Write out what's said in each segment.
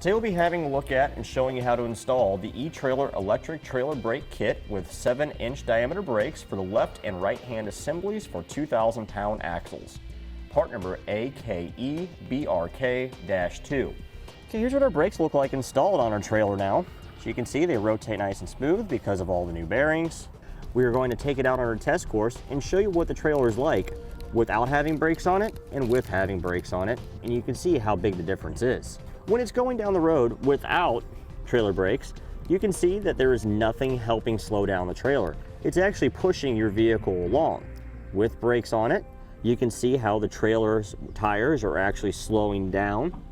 Today we'll be having a look at and showing you how to install the etrailer electric trailer brake kit with 7-inch diameter brakes for the left and right hand assemblies for 2,000-pound axles. Part number AKEBRK-2. Okay, here's what our brakes look like installed on our trailer now. So you can see they rotate nice and smooth because of all the new bearings. We are going to take it out on our test course and show you what the trailer is like without having brakes on it and with having brakes on it, and you can see how big the difference is. When it's going down the road without trailer brakes, you can see that there is nothing helping slow down the trailer. It's actually pushing your vehicle along. With brakes on it, you can see how the trailer's tires are actually slowing down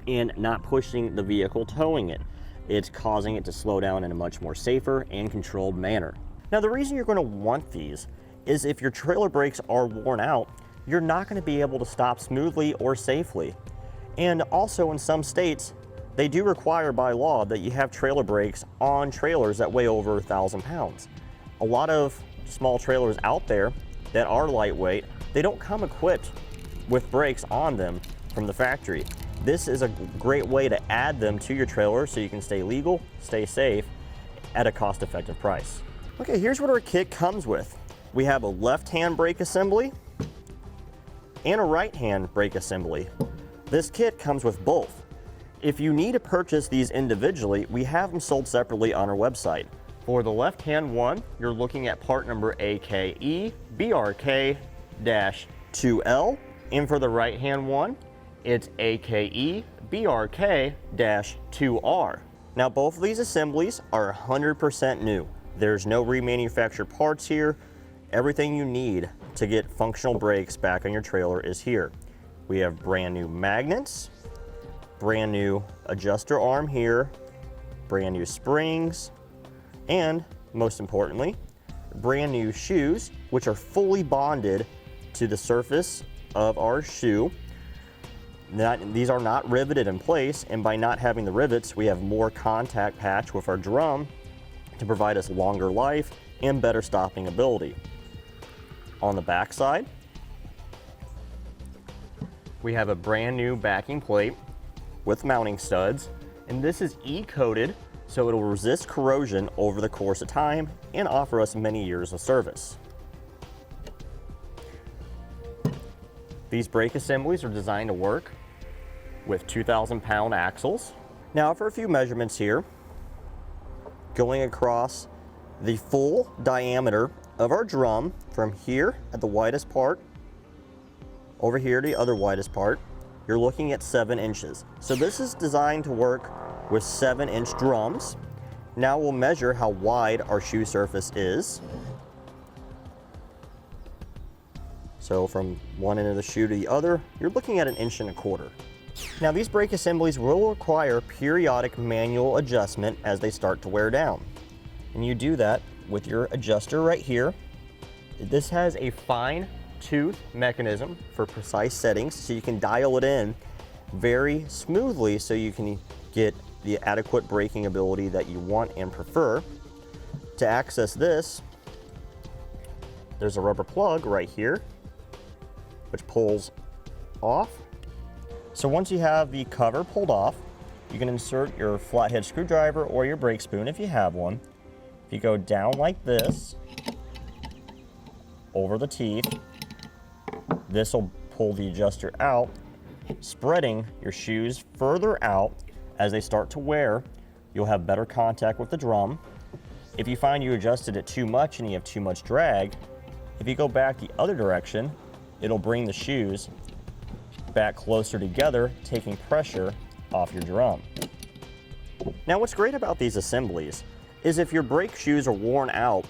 and not pushing the vehicle, towing it. It's causing it to slow down in a much more safer and controlled manner. Now, the reason you're going to want these is if your trailer brakes are worn out, you're not going to be able to stop smoothly or safely. And also in some states, they do require by law that you have trailer brakes on trailers that weigh over 1,000 pounds. A lot of small trailers out there that are lightweight, they don't come equipped with brakes on them from the factory. This is a great way to add them to your trailer so you can stay legal, stay safe at a cost-effective price. Okay, here's what our kit comes with. We have a left-hand brake assembly and a right-hand brake assembly. This kit comes with both. If you need to purchase these individually, we have them sold separately on our website. For the left-hand one, you're looking at part number AKEBRK-2L, and for the right-hand one, it's AKEBRK-2R. Now, both of these assemblies are 100% new. There's no remanufactured parts here. Everything you need to get functional brakes back on your trailer is here. We have brand new magnets, brand new adjuster arm here, brand new springs, and most importantly, brand new shoes, which are fully bonded to the surface of our shoe. These are not riveted in place, and by not having the rivets, we have more contact patch with our drum to provide us longer life and better stopping ability. On the back side, we have a brand new backing plate with mounting studs, and this is E-coated so it will resist corrosion over the course of time and offer us many years of service. These brake assemblies are designed to work with 2,000-pound axles. Now for a few measurements here, going across the full diameter of our drum from here at the widest part over here to the other widest part, you're looking at 7 inches. So this is designed to work with 7-inch drums. Now we'll measure how wide our shoe surface is. So from one end of the shoe to the other, you're looking at 1.25 inches. Now these brake assemblies will require periodic manual adjustment as they start to wear down. And you do that with your adjuster right here. This has a fine tooth mechanism for precise settings, so you can dial it in very smoothly so you can get the adequate braking ability that you want and prefer. To access this, there's a rubber plug right here which pulls off. So once you have the cover pulled off, you can insert your flathead screwdriver or your brake spoon if you have one. If you go down like this over the teeth, this will pull the adjuster out, spreading your shoes further out. As they start to wear, you'll have better contact with the drum. If you find you adjusted it too much and you have too much drag, if you go back the other direction, it'll bring the shoes back closer together, taking pressure off your drum. Now, what's great about these assemblies is if your brake shoes are worn out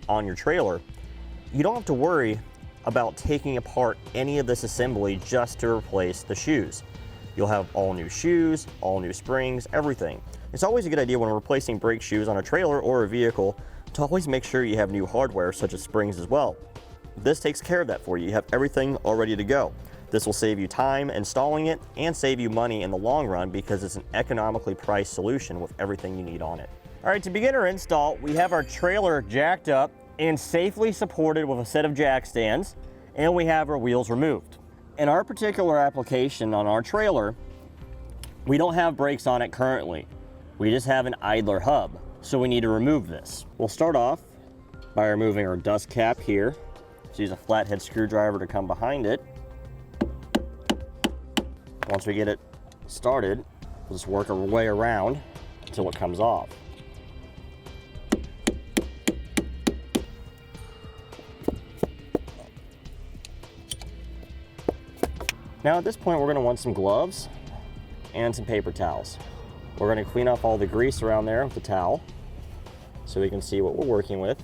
on your trailer, you don't have to worry about taking apart any of this assembly just to replace the shoes. You'll have all new shoes, all new springs, everything. It's always a good idea when replacing brake shoes on a trailer or a vehicle to always make sure you have new hardware such as springs as well. This takes care of that for you. You have everything all ready to go. This will save you time installing it and save you money in the long run because it's an economically priced solution with everything you need on it. All right, to begin our install, we have our trailer jacked up and safely supported with a set of jack stands, and we have our wheels removed. In our particular application on our trailer, We don't have brakes on it currently. We just have an idler hub, so we need to remove this. We'll start off by removing our dust cap here. Just use a flathead screwdriver to come behind it. Once we get it started, we'll just work our way around until it comes off. Now at this point, we're going to want some gloves and some paper towels. We're going to clean off all the grease around there with the towel so we can see what we're working with.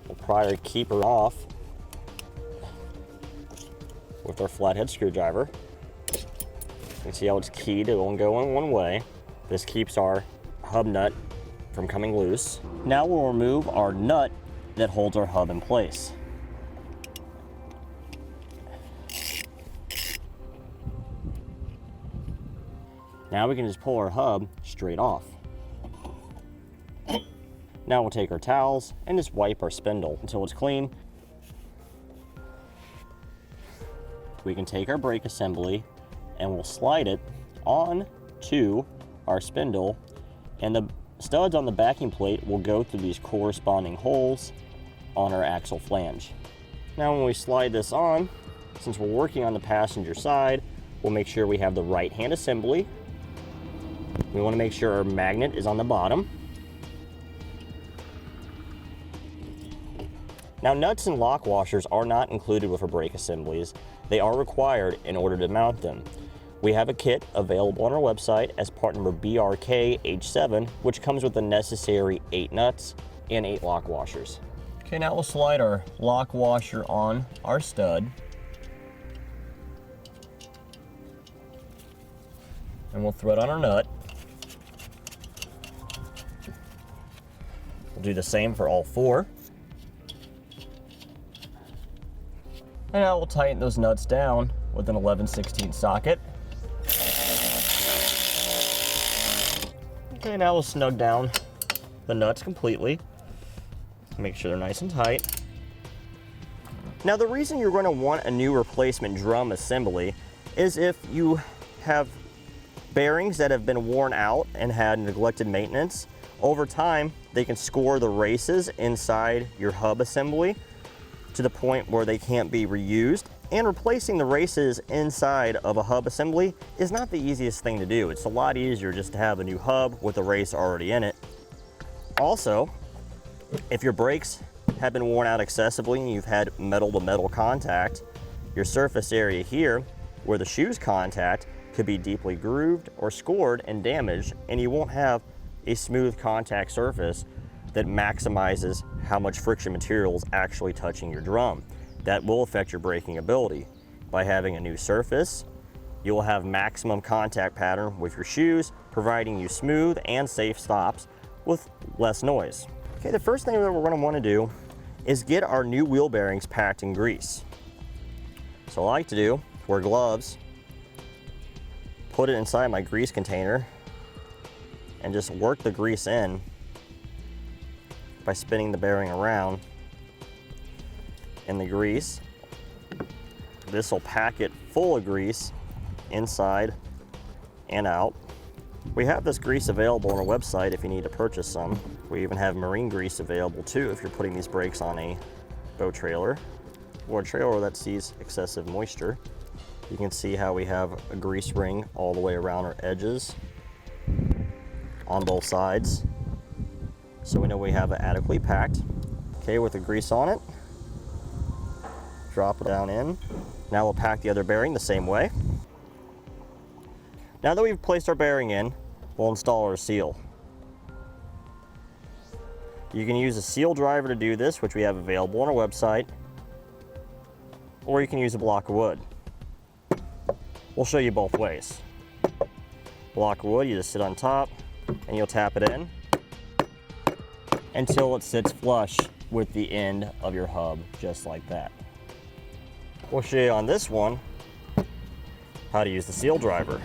We'll pry our keeper off with our flathead screwdriver. You can see how it's keyed, it won't go in one way. This keeps our hub nut from coming loose. Now we'll remove our nut that holds our hub in place. Now we can just pull our hub straight off. Now we'll take our towels and just wipe our spindle until it's clean. We can take our brake assembly and we'll slide it on to our spindle, and the studs on the backing plate will go through these corresponding holes on our axle flange. Now when we slide this on, since we're working on the passenger side, we'll make sure we have the right hand assembly. We want to make sure our magnet is on the bottom. Now, nuts and lock washers are not included with our brake assemblies. They are required in order to mount them. We have a kit available on our website as part number BRKH7, which comes with the necessary 8 nuts and 8 lock washers. Okay, now we'll slide our lock washer on our stud. And we'll thread on our nut. We'll do the same for all 4. And now we'll tighten those nuts down with an 11/16 socket. Okay, now we'll snug down the nuts completely. Make sure they're nice and tight. Now the reason you're going to want a new replacement drum assembly is if you have bearings that have been worn out and had neglected maintenance. Over time, they can score the races inside your hub assembly to the point where they can't be reused. And replacing the races inside of a hub assembly is not the easiest thing to do. It's a lot easier just to have a new hub with the race already in it. Also, if your brakes have been worn out excessively and you've had metal to metal contact, your surface area here where the shoes contact could be deeply grooved or scored and damaged, and you won't have a smooth contact surface that maximizes how much friction material is actually touching your drum. That will affect your braking ability. By having a new surface, you will have maximum contact pattern with your shoes, providing you smooth and safe stops with less noise. Okay, the first thing that we're going to want to do is get our new wheel bearings packed in grease. So I like to do, wear gloves, put it inside my grease container, and just work the grease in by spinning the bearing around in the grease. This will pack it full of grease inside and out. We have this grease available on our website if you need to purchase some. We even have marine grease available too if you're putting these brakes on a boat trailer or a trailer that sees excessive moisture. You can see how we have a grease ring all the way around our edges on both sides, so we know we have it adequately packed. Okay, with the grease on it, drop it down in. Now we'll pack the other bearing the same way. Now that we've placed our bearing in, we'll install our seal. You can use a seal driver to do this, which we have available on our website, or you can use a block of wood. We'll show you both ways. Block of wood, you just sit on top and you'll tap it in until it sits flush with the end of your hub, just like that. We'll show you on this one how to use the seal driver.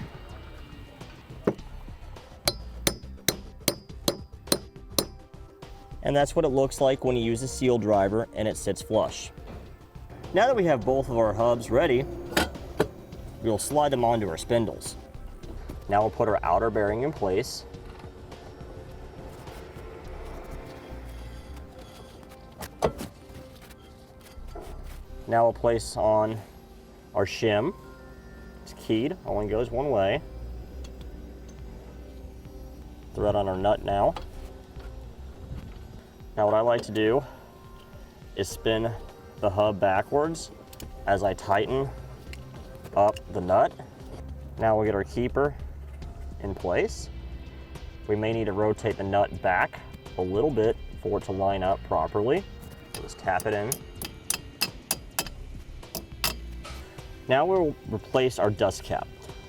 And that's what it looks like when you use a seal driver and it sits flush. Now that we have both of our hubs ready, we'll slide them onto our spindles. Now we'll put our outer bearing in place. Now we'll place on our shim. It's keyed, only goes one way. Thread on our nut now. Now what I like to do is spin the hub backwards as I tighten up the nut. Now we'll get our keeper in place. We may need to rotate the nut back a little bit for it to line up properly. So just tap it in. Now we'll replace our dust cap.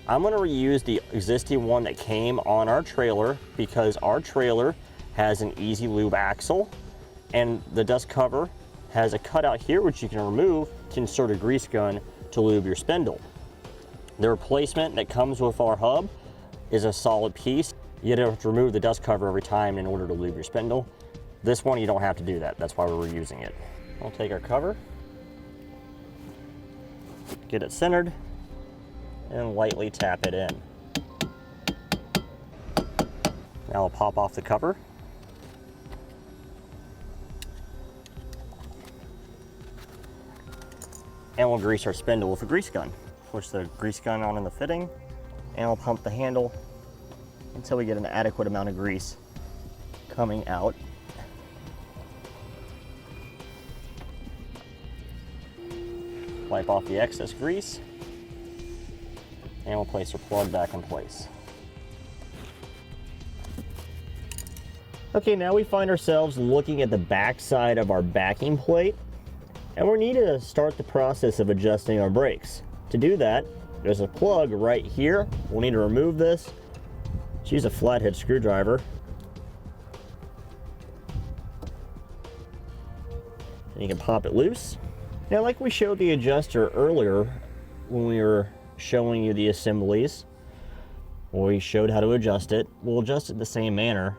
I'm going to reuse the existing one that came on our trailer because our trailer has an easy lube axle, and the dust cover has a cutout here which you can remove to insert a grease gun to lube your spindle. The replacement that comes with our hub is a solid piece. You have to remove the dust cover every time in order to lube your spindle. This one you don't have to do that. That's why we're reusing it. We'll take our cover, get it centered, and lightly tap it in. Now I'll pop off the cover. And we'll grease our spindle with a grease gun. Push the grease gun on in the fitting, and I'll pump the handle until we get an adequate amount of grease coming out. Wipe off the excess grease, and we'll place our plug back in place. Okay, now we find ourselves looking at the back side of our backing plate, and we need to start the process of adjusting our brakes. To do that, there's a plug right here. We'll need to remove this. Just use a flathead screwdriver. And you can pop it loose. Now, like we showed the adjuster earlier when we were showing you the assemblies, we showed how to adjust it. We'll adjust it the same manner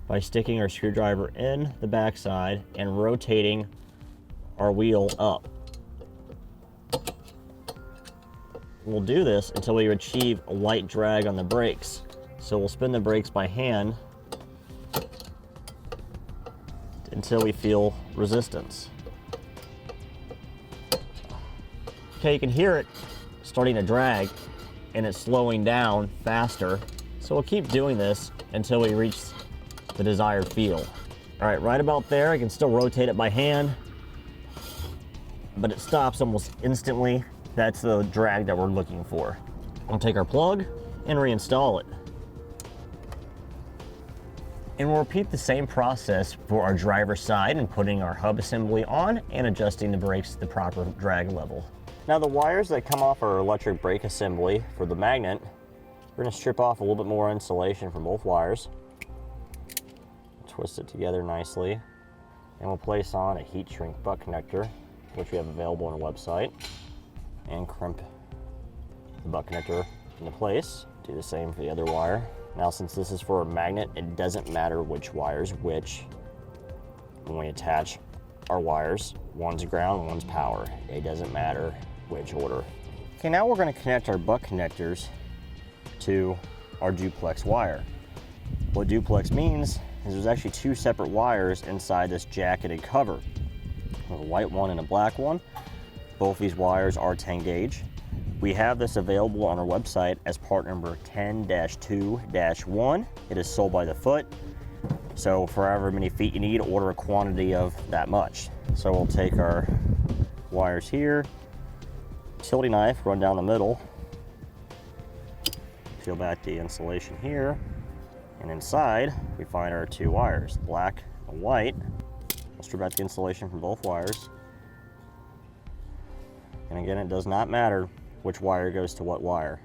by sticking our screwdriver in the backside and rotating our wheel up. We'll do this until we achieve a light drag on the brakes. So we'll spin the brakes by hand until we feel resistance. Okay, you can hear it starting to drag and it's slowing down faster. So we'll keep doing this until we reach the desired feel. All right, right about there, I can still rotate it by hand, but it stops almost instantly. That's the drag that we're looking for. We'll take our plug and reinstall it. And we'll repeat the same process for our driver's side and putting our hub assembly on and adjusting the brakes to the proper drag level. Now the wires that come off our electric brake assembly for the magnet, we're gonna strip off a little bit more insulation from both wires. Twist it together nicely. And we'll place on a heat shrink butt connector, which we have available on our website. And crimp the butt connector into place. Do the same for the other wire. Now, since this is for a magnet, it doesn't matter which wire's which when we attach our wires. One's ground, one's power. It doesn't matter which order. Okay, now we're going to connect our butt connectors to our duplex wire. What duplex means is there's actually two separate wires inside this jacketed cover. A white one and a black one. Both these wires are 10 gauge. We have this available on our website as part number 10-2-1. It is sold by the foot. So for however many feet you need, order a quantity of that much. So we'll take our wires here, utility knife, run down the middle, peel back the insulation here, and inside we find our two wires, black and white. We'll strip out the insulation from both wires. And again, it does not matter which wire goes to what wire.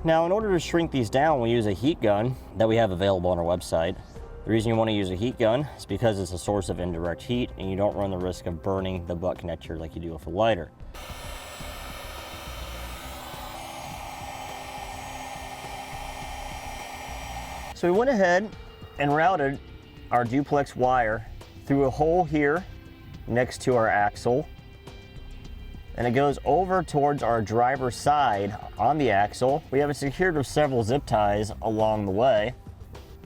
Now, in order to shrink these down, we use a heat gun that we have available on our website. The reason you want to use a heat gun is because it's a source of indirect heat and you don't run the risk of burning the butt connector like you do with a lighter. So we went ahead and routed our duplex wire through a hole here next to our axle and it goes over towards our driver's side on the axle. We have it secured with several zip ties along the way,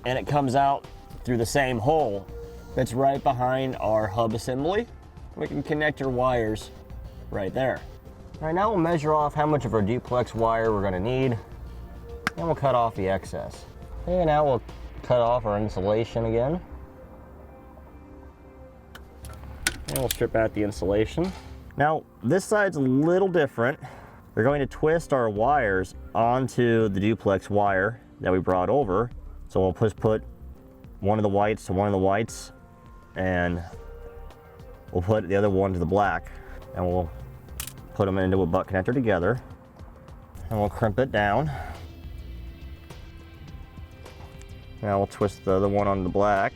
and it comes out through the same hole that's right behind our hub assembly. We can connect our wires right there. All right, now we'll measure off how much of our duplex wire we're gonna need, and we'll cut off the excess. And now we'll cut off our insulation again. And we'll strip out the insulation. Now, this side's a little different. We're going to twist our wires onto the duplex wire that we brought over. So we'll just put one of the whites to one of the whites, and we'll put the other one to the black, and we'll put them into a butt connector together, and we'll crimp it down. Now we'll twist the other one on the black,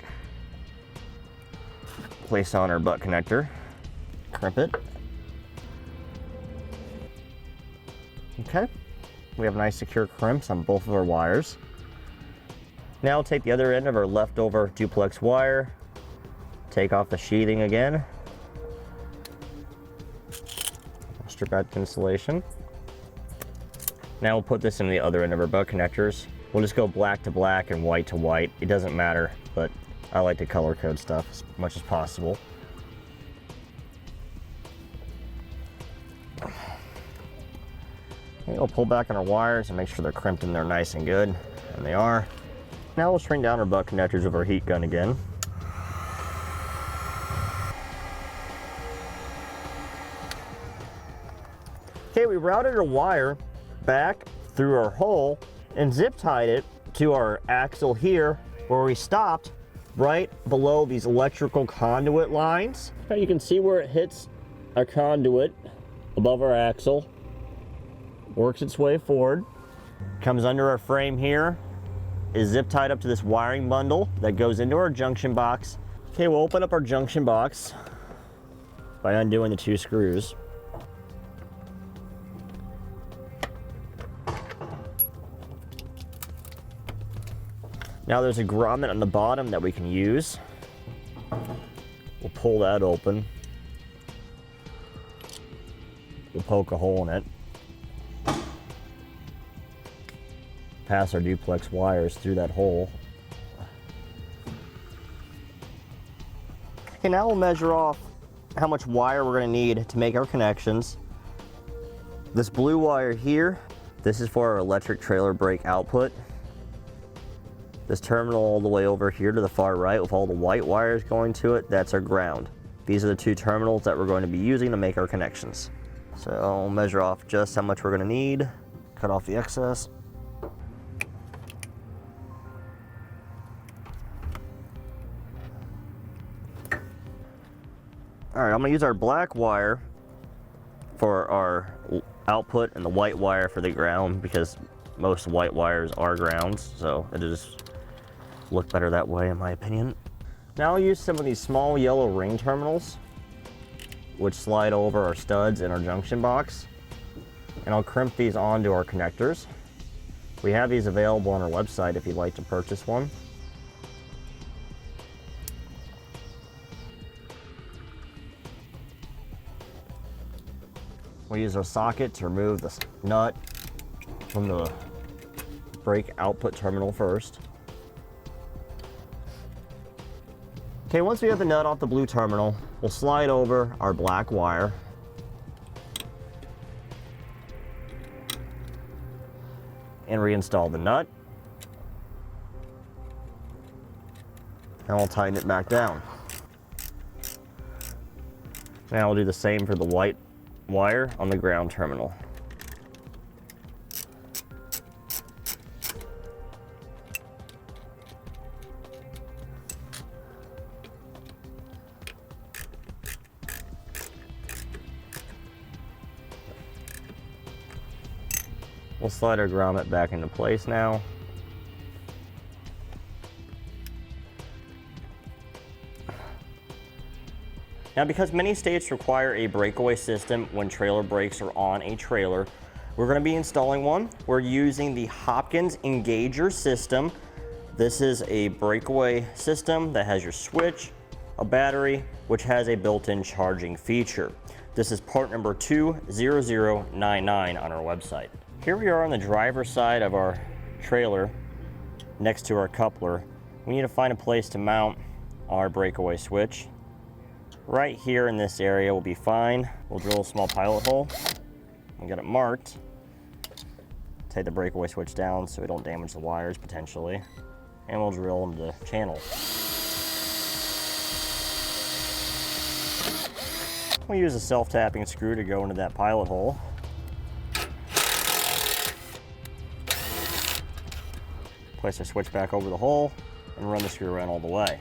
place on our butt connector, crimp it. Okay, we have nice secure crimps on both of our wires. Now we'll take the other end of our leftover duplex wire, take off the sheathing again, strip out the insulation. Now we'll put this in the other end of our butt connectors. We'll just go black to black and white to white. It doesn't matter, but I like to color code stuff as much as possible. We'll pull back on our wires and make sure they're crimped in there nice and good, and they are. Now we'll shrink down our butt connectors with our heat gun again. Okay, we routed our wire back through our hole and zip tied it to our axle here, where we stopped right below these electrical conduit lines. Now you can see where it hits our conduit above our axle, works its way forward, comes under our frame here, is zip tied up to this wiring bundle that goes into our junction box. Okay, we'll open up our junction box by undoing the 2 screws. Now there's a grommet on the bottom that we can use. We'll pull that open. We'll poke a hole in it. Pass our duplex wires through that hole. Okay, now we'll measure off how much wire we're going to need to make our connections. This blue wire here, this is for our electric trailer brake output. This terminal all the way over here to the far right with all the white wires going to it, that's our ground. These are the 2 terminals that we're going to be using to make our connections. So I'll measure off just how much we're going to need, cut off the excess. All right, I'm gonna use our black wire for our output and the white wire for the ground, because most white wires are grounds, so it just look better that way in my opinion. Now I'll use some of these small yellow ring terminals, which slide over our studs in our junction box, and I'll crimp these onto our connectors. We have these available on our website if you'd like to purchase one. We'll use our socket to remove the nut from the brake output terminal first. Okay, once we have the nut off the blue terminal, we'll slide over our black wire. And reinstall the nut. And we'll tighten it back down. Now we'll do the same for the white wire on the ground terminal. We'll slide our grommet back into place now. Now, because many states require a breakaway system when trailer brakes are on a trailer, we're going to be installing one. We're using the Hopkins Engager system. This is a breakaway system that has your switch, a battery, which has a built-in charging feature. This is part number 20099 on our website. Here we are on the driver's side of our trailer next to our coupler. We need to find a place to mount our breakaway switch. Right here in this area will be fine. We'll drill a small pilot hole. We got it marked. Take the breakaway switch down so we don't damage the wires potentially. And we'll drill into the channel. We use a self-tapping screw to go into that pilot hole. Place our switch back over the hole and run the screw around all the way.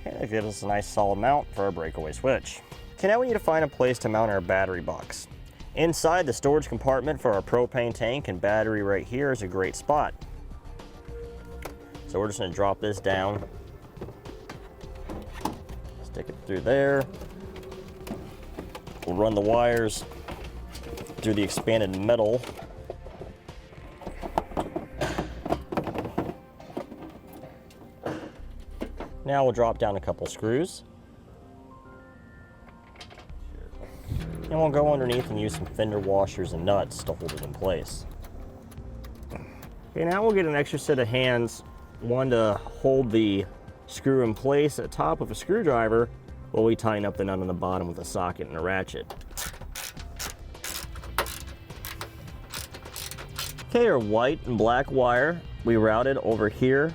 Okay, that gives us a nice solid mount for our breakaway switch. Okay, now we need to find a place to mount our battery box. Inside the storage compartment for our propane tank and battery right here is a great spot. So we're just going to drop this down. Stick it through there. We'll run the wires through the expanded metal. Now we'll drop down a couple screws. And we'll go underneath and use some fender washers and nuts to hold it in place. Okay, now we'll get an extra set of hands, one to hold the screw in place at the top of a screwdriver while we tighten up the nut on the bottom with a socket and a ratchet. Okay, our white and black wire we routed over here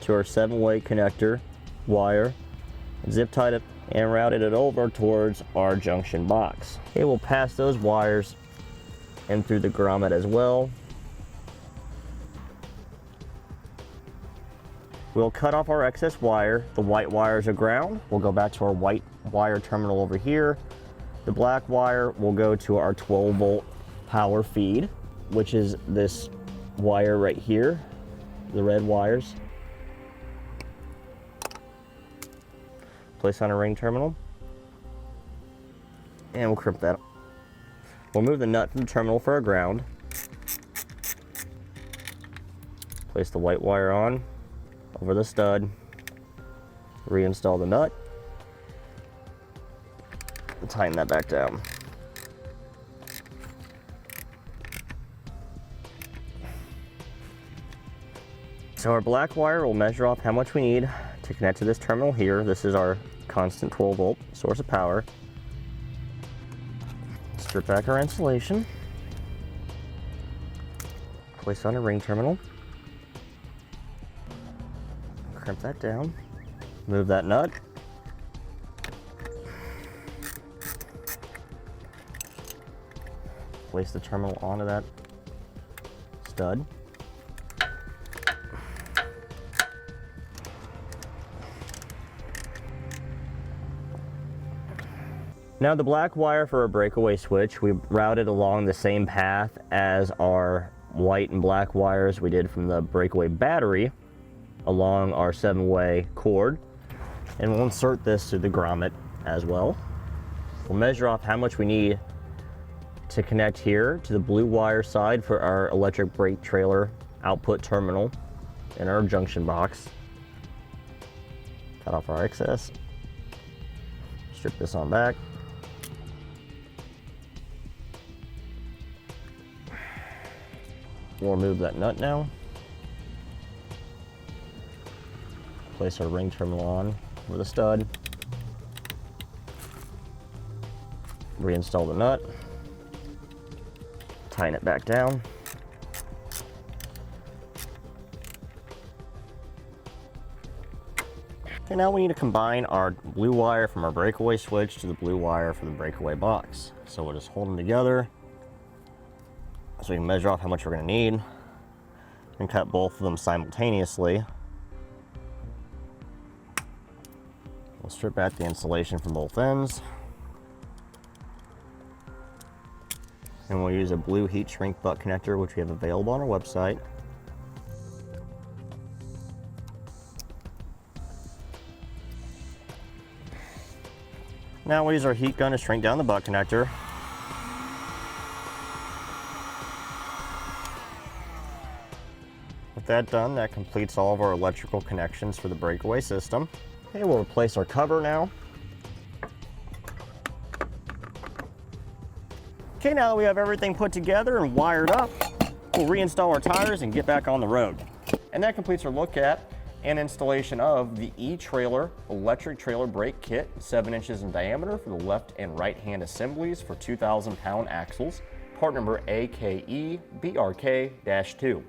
to our 7-way connector wire, zip tied it and routed it over towards our junction box. Okay, we'll pass those wires in through the grommet as well. We'll cut off our excess wire. The white wires are ground. We'll go back to our white wire terminal over here. The black wire will go to our 12-volt power feed, which is this wire right here, the red wires. Place on a ring terminal. And we'll crimp that. We'll move the nut from the terminal for our ground. Place the white wire on over the stud, reinstall the nut, and tighten that back down. So our black wire will measure off how much we need to connect to this terminal here. This is our constant 12-volt source of power. Strip back our insulation, place on a ring terminal. Crimp that down, move that nut, place the terminal onto that stud. Now the black wire for our breakaway switch, we routed along the same path as our white and black wires we did from the breakaway battery along our 7-way cord, and we'll insert this through the grommet as well. We'll measure off how much we need to connect here to the blue wire side for our electric brake trailer output terminal in our junction box. Cut off our excess, strip this on back. We'll remove that nut now. Place our ring terminal on with a stud. Reinstall the nut. Tighten it back down. Okay, now we need to combine our blue wire from our breakaway switch to the blue wire for the breakaway box. So we'll just hold them together so we can measure off how much we're going to need and cut both of them simultaneously. We'll strip back the insulation from both ends. And we'll use a blue heat shrink butt connector, which we have available on our website. Now we'll use our heat gun to shrink down the butt connector. With that done, that completes all of our electrical connections for the breakaway system. Okay, we'll replace our cover now. Okay, now that we have everything put together and wired up, we'll reinstall our tires and get back on the road. And that completes our look at and installation of the etrailer electric trailer brake kit, 7 inches in diameter for the left and right hand assemblies for 2,000-pound axles, part number AKE BRK-2.